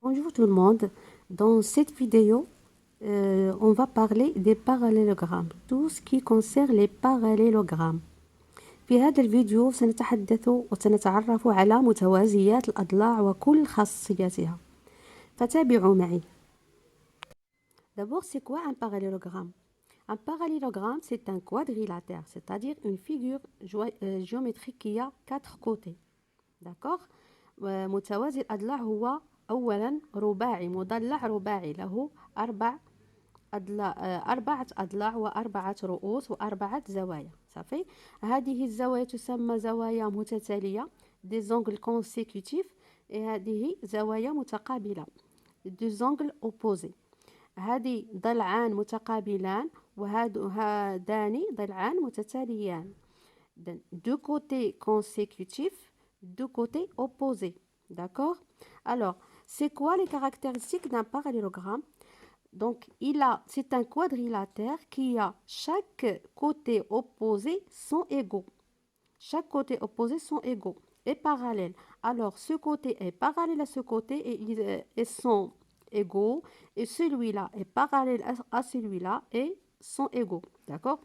Bonjour tout le monde. Dans cette vidéo, on va parler des parallélogrammes, tout ce qui concerne les parallélogrammes. في هذا الفيديو سنتحدث وسنتعرف على متوازيات الأضلاع وكل خاصياتها. فتابعوا معي. D'abord, c'est quoi un parallélogramme? Un parallélogramme, c'est un quadrilatère, c'est-à-dire une figure géométrique qui a 4 côtés. D'accord? متوازي الأضلاع هو أولا رباعي مضلع رباعي له أربعة أضلاع وأربعة رؤوس وأربعة زوايا. صافي. هذه الزوايا تسمى زوايا متتالية des angles consécutifs. هذه زوايا متقابلة des angles opposés. هذه ضلعان متقابلان وهذان ضلعان متتاليان. Deux côtés consécutifs, deux côtés opposés. D'accord? Alors, c'est quoi les caractéristiques d'un parallélogramme? Donc, c'est un quadrilatère qui a chaque côté opposé sont égaux. Chaque côté opposé sont égaux et parallèles. Alors, ce côté est parallèle à ce côté et ils sont égaux. Et celui-là est parallèle à celui-là et sont égaux. D'accord?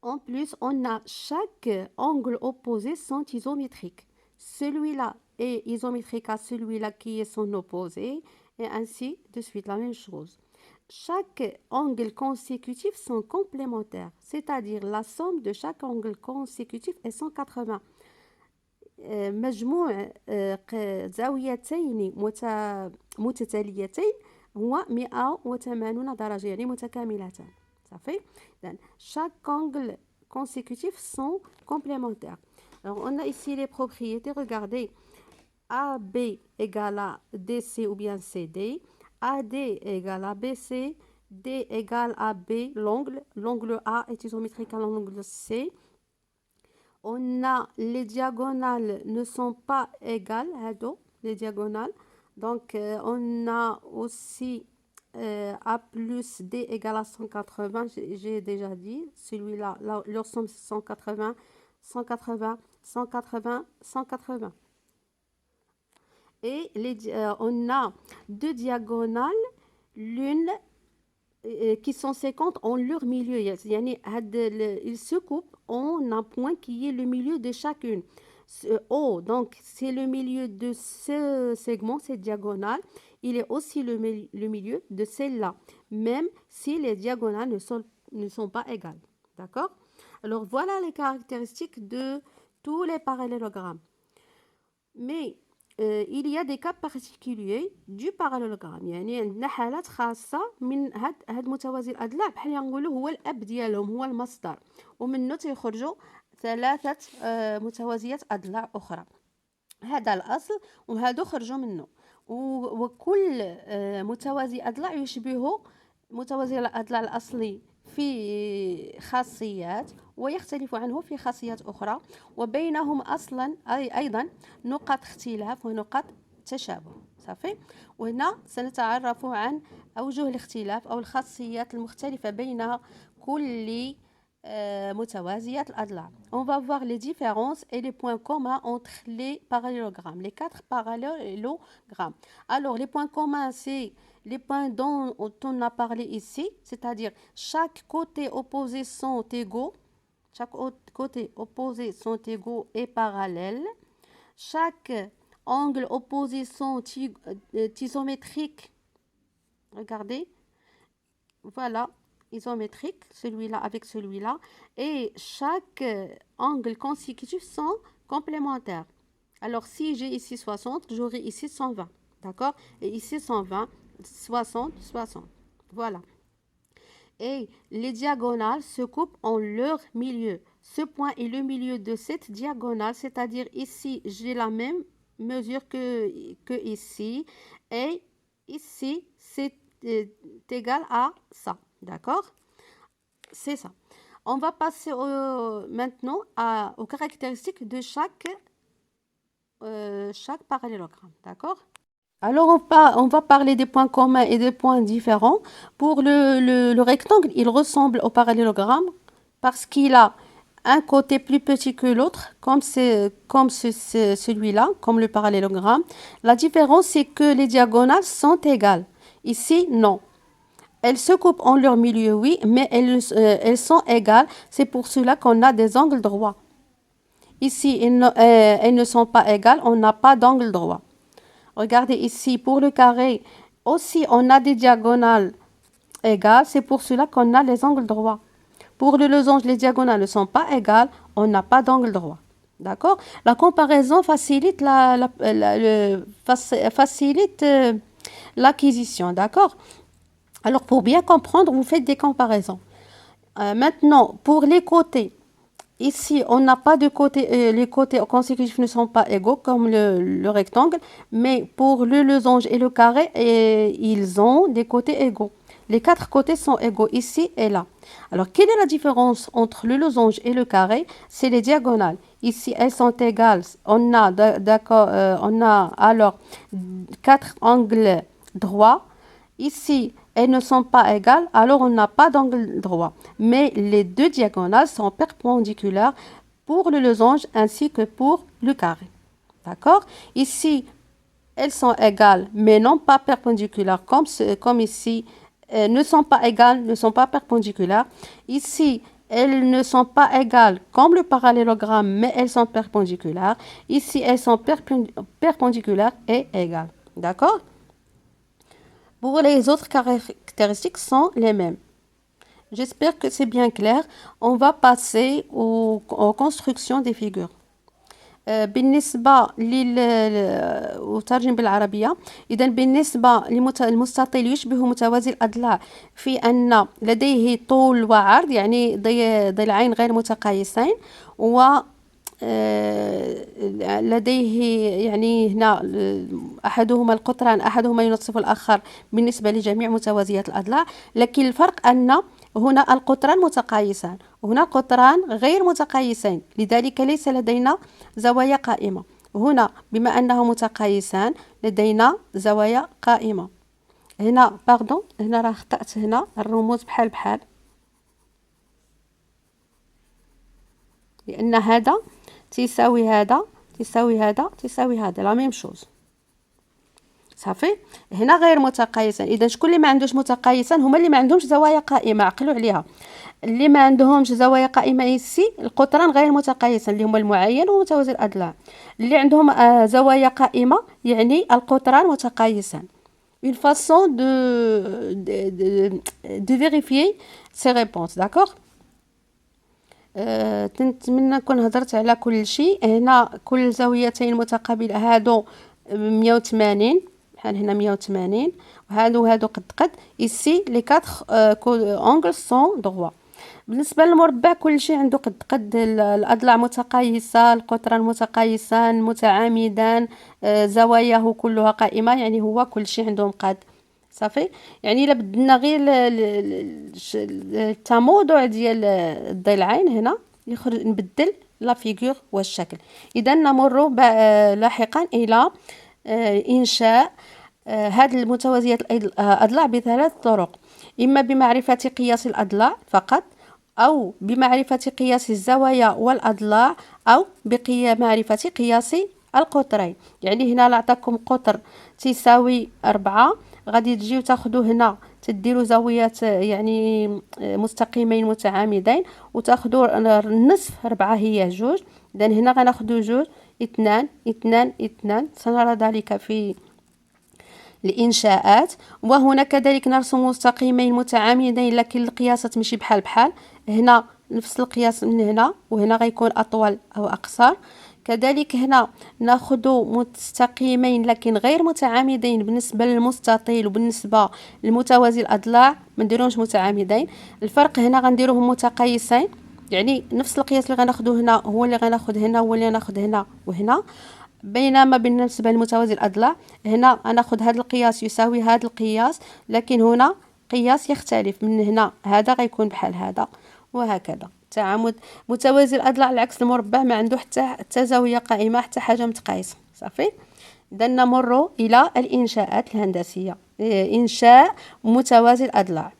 En plus, on a chaque angle opposé sont isométriques. Celui-là est isométrique à celui-là qui est son opposé et ainsi de suite, la même chose. Chaque angle consécutif sont complémentaires, c'est-à-dire la somme de chaque angle consécutif est 180. مجموع زاويتين متتاليتين هو 180 درجة يعني متكاملتان. صافي. Chaque angle consécutif sont complémentaires. Alors on a ici les propriétés. Regardez, AB égale à DC ou bien CD, AD égale à BC, D égale à B, l'angle A est isométrique à l'angle C. On a les diagonales ne sont pas égales, les diagonales. Donc on a aussi A plus D égale à 180, j'ai déjà dit. Celui-là, leur somme c'est 180, 180, 180, 180. Et on a deux diagonales, l'une qui sont séquentes en leur milieu. Ils se coupent en un point qui est le milieu de chacune. O, donc c'est le milieu de ce segment, cette diagonale. Il est aussi le milieu de celle-là, même si les diagonales ne sont pas égales. D'accord? Alors voilà les caractéristiques de tous les parallélogrammes. Mais il y a des cas particuliers du parallélogramme. يعني عندنا حالات خاصة من هاد متوازي الأضلاع بحال نقولوا هو الأب ديالهم هو المصدر ومنه تيخرجوا ثلاثة متوازيات أضلاع أخرى. هذا الأصل وهادو خرجوا منه وكل متوازي أضلاع يشبه متوازي الأضلاع الأصلي في خاصيات ويختلف عنه في خاصيات أخرى وبينهم أصلا أيضا نقاط اختلاف ونقاط تشابه. صافي. وهنا سنتعرف عن أوجه الاختلاف أو الخاصيات المختلفة بين كل متوازيات الأضلاع. On va voir les différences et les points communs entre les parallélogrammes, les 4 parallélogrammes. Alors, les points communs, c'est les points dont on a parlé ici, c'est-à-dire chaque côté opposé sont égaux. Chaque côté opposé sont égaux et parallèles. Chaque angle opposé sont isométriques. Regardez. Voilà. Isométrique, celui-là avec celui-là, et chaque angle consécutif sont complémentaires. Alors, si j'ai ici 60, j'aurai ici 120, d'accord? Et ici 120, 60, 60. Voilà. Et les diagonales se coupent en leur milieu. Ce point est le milieu de cette diagonale, c'est-à-dire ici, j'ai la même mesure que ici, et ici, c'est égal à ça. D'accord? C'est ça. On va passer maintenant aux caractéristiques de chaque parallélogramme. D'accord? Alors, on va parler des points communs et des points différents. Pour le rectangle, il ressemble au parallélogramme parce qu'il a un côté plus petit que l'autre, celui-là, comme le parallélogramme. La différence, c'est que les diagonales sont égales. Ici, non. Elles se coupent en leur milieu, oui, mais elles sont égales. C'est pour cela qu'on a des angles droits. Ici, elles ne sont pas égales, on n'a pas d'angle droit. Regardez ici, pour le carré, aussi, on a des diagonales égales. C'est pour cela qu'on a les angles droits. Pour le losange, les diagonales ne sont pas égales, on n'a pas d'angle droit. D'accord? La comparaison facilite facilite l'acquisition. D'accord? Alors, pour bien comprendre, vous faites des comparaisons. Maintenant, pour les côtés, ici, on n'a pas de côté, les côtés consécutifs ne sont pas égaux comme le rectangle, mais pour le losange et le carré, ils ont des côtés égaux. Les quatre côtés sont égaux ici et là. Alors, quelle est la différence entre le losange et le carré? C'est les diagonales. Ici, elles sont égales. On a, d'accord, on a alors quatre angles droits. Ici, elles ne sont pas égales, alors on n'a pas d'angle droit. Mais les deux diagonales sont perpendiculaires pour le losange ainsi que pour le carré. D'accord? Ici, elles sont égales, mais non pas perpendiculaires, comme ici. Ne sont pas égales, ne sont pas perpendiculaires. Ici, elles ne sont pas égales comme le parallélogramme, mais elles sont perpendiculaires. Ici, elles sont perpendiculaires et égales. D'accord? Pour les autres caractéristiques sont les mêmes. J'espère que c'est bien clair. On va passer aux constructions des figures. بالنسبة وترجم بالعربية. إذا بالنسبة للمستطيل يشبه متوازي الأضلاع في أن لديه طول وعرض، يعني ضلعين غير متقايسين، و لديه يعني هنا أحدهما القطران أحدهما ينصف الآخر بالنسبة لجميع متوازيات الأضلاع، لكن الفرق أن هنا القطران متقايسان وهنا قطران غير متقايسين، لذلك ليس لدينا زوايا قائمة. هنا بما أنه متقايسان لدينا زوايا قائمة. هنا هنا راه خطأت، هنا الرموز بحال لأن هذا تساوي هذا تساوي هذا تساوي هذا لا ميم شوز. صافي. هنا غير متقايسان، اذا شكون اللي ما عندوش متقايسان؟ هما اللي ما عندهمش زوايا قائمه. عقلوا عليها، اللي ما عندهمش زوايا قائمه يسي القطران غير متقايسان اللي هما المعين ومتوازي الاضلاع. اللي عندهم زوايا قائمه يعني القطران متقايسان. une façon de vérifier ces réponses. d'accord. نتمنى نكون هضرت على كل شيء. هنا كل زاويتين متقابله هادو 180 بحال هنا 180 وهادو قد ici les quatre angles sont droits. بالنسبه للمربع كل شيء عنده قد الاضلاع متقايسه، القطران متقايسان متعامدان، زواياه كلها قائمه، يعني هو كل شيء عندهم قد. صافي. يعني الا بدلنا غير التموضع ديال الضلعين هنا يخرج نبدل لا فيغور والشكل. اذا نمر لاحقا الى انشاء هذه المتوازيات الاضلاع بثلاث طرق: اما بمعرفه قياس الاضلاع فقط، او بمعرفه قياس الزوايا والاضلاع، او بمعرفه قياس القطرين. يعني هنا نعطيكم قطر تساوي 4، غادي تجيو تاخذوا هنا تديروا زاويات يعني مستقيمين متعامدين وتاخذوا النصف 4 هي 2. اذا هنا غناخذوا 2 2 2 2. سنرى ذلك في الإنشاءات. وهنا كذلك نرسم مستقيمين متعامدين لكن القياسات ماشي بحال. هنا نفس القياس من هنا، وهنا غيكون أطول أو أقصر. كذلك هنا ناخذ مستقيمين لكن غير متعامدين بالنسبه للمستطيل، وبالنسبه للمتوازي الاضلاع ما نديروهمش متعامدين. الفرق هنا غنديروهم متقايسين، يعني نفس القياس اللي غناخذه هنا هو اللي غناخذ هنا هو اللي غناخذ هنا وهنا. بينما بالنسبه للمتوازي الاضلاع هنا غناخذ هذا القياس يساوي هذا القياس، لكن هنا قياس يختلف. من هنا هذا غيكون بحال هذا وهكذا. تعامد متوازي الاضلاع على عكس المربع ما عنده حتى زاويه قائمه، حتى حاجه متقايسه. صافي. اذا نمر الى الانشاءات الهندسيه. انشاء متوازي الاضلاع.